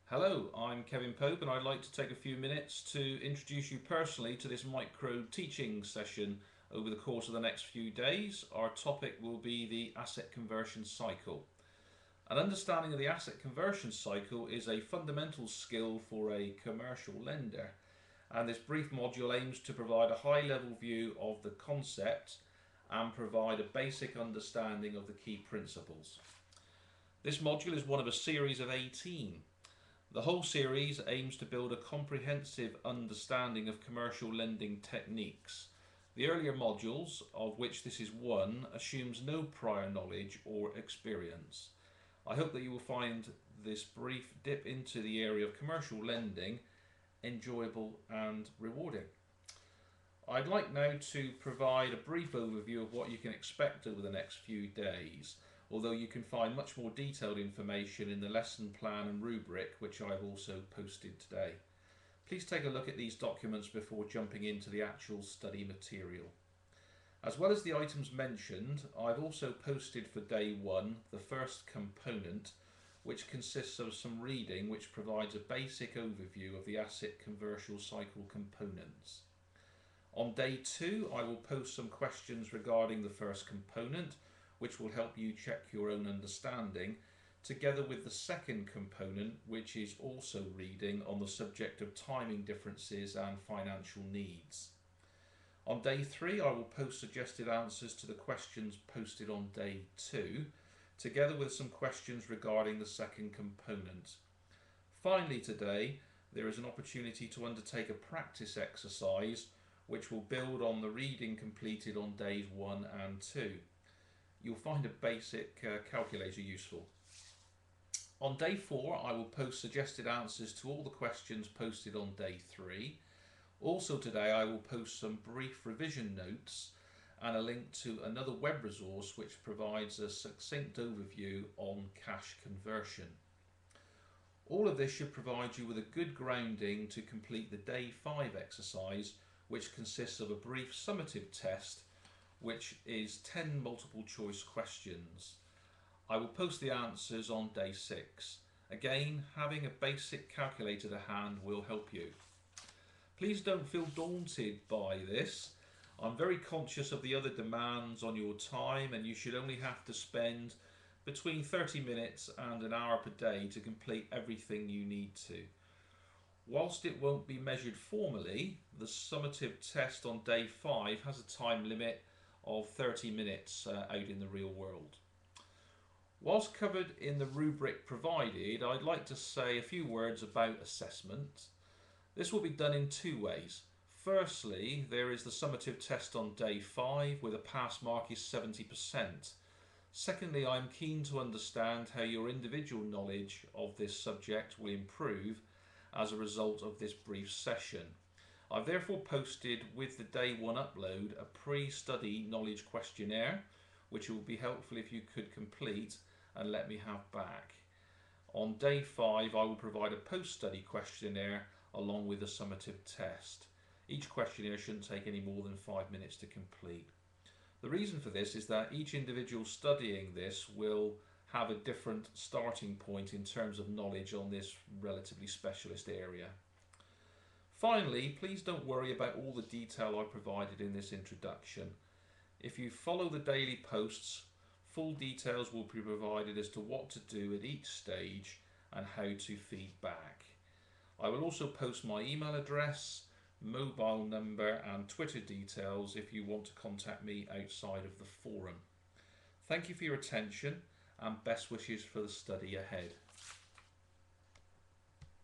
Hello, I'm Kevin Pope and I'd like to take a few minutes to introduce you personally to this micro teaching session over the course of the next few days. Our topic will be the asset conversion cycle. An understanding of the asset conversion cycle is a fundamental skill for a commercial lender, and this brief module aims to provide a high-level view of the concept and provide a basic understanding of the key principles. This module is one of a series of 18. The whole series aims to build a comprehensive understanding of commercial lending techniques. The earlier modules, of which this is one, assumes no prior knowledge or experience. I hope that you will find this brief dip into the area of commercial lending enjoyable and rewarding. I'd like now to provide a brief overview of what you can expect over the next few days, although you can find much more detailed information in the lesson plan and rubric, which I've also posted today. Please take a look at these documents before jumping into the actual study material. As well as the items mentioned, I've also posted for day one the first component, which consists of some reading which provides a basic overview of the asset conversion cycle components. On day two, I will post some questions regarding the first component, which will help you check your own understanding, together with the second component, which is also reading on the subject of timing differences and financial needs. On day three, I will post suggested answers to the questions posted on day two, together with some questions regarding the second component. Finally today, there is an opportunity to undertake a practice exercise, which will build on the reading completed on days 1 and 2. You'll find a basic calculator useful. On day 4, I will post suggested answers to all the questions posted on day 3. Also today, I will post some brief revision notes and a link to another web resource which provides a succinct overview on cash conversion. All of this should provide you with a good grounding to complete the day 5 exercise, which consists of a brief summative test, which is 10 multiple choice questions. I will post the answers on day 6. Again, having a basic calculator to hand will help you. Please don't feel daunted by this. I'm very conscious of the other demands on your time, and you should only have to spend between 30 minutes and an hour per day to complete everything you need to. Whilst it won't be measured formally, the summative test on day 5 has a time limit of 30 minutes out in the real world. Whilst covered in the rubric provided, I'd like to say a few words about assessment. This will be done in two ways. Firstly, there is the summative test on day 5 with a pass mark is 70%. Secondly, I'm keen to understand how your individual knowledge of this subject will improve as a result of this brief session. I've therefore posted with the day 1 upload a pre-study knowledge questionnaire, which will be helpful if you could complete and let me have back. On day 5, I will provide a post-study questionnaire along with a summative test. Each questionnaire shouldn't take any more than 5 minutes to complete. The reason for this is that each individual studying this will have a different starting point in terms of knowledge on this relatively specialist area. Finally, please don't worry about all the detail I provided in this introduction. If you follow the daily posts, full details will be provided as to what to do at each stage and how to feed back. I will also post my email address, mobile number and Twitter details if you want to contact me outside of the forum. Thank you for your attention and best wishes for the study ahead.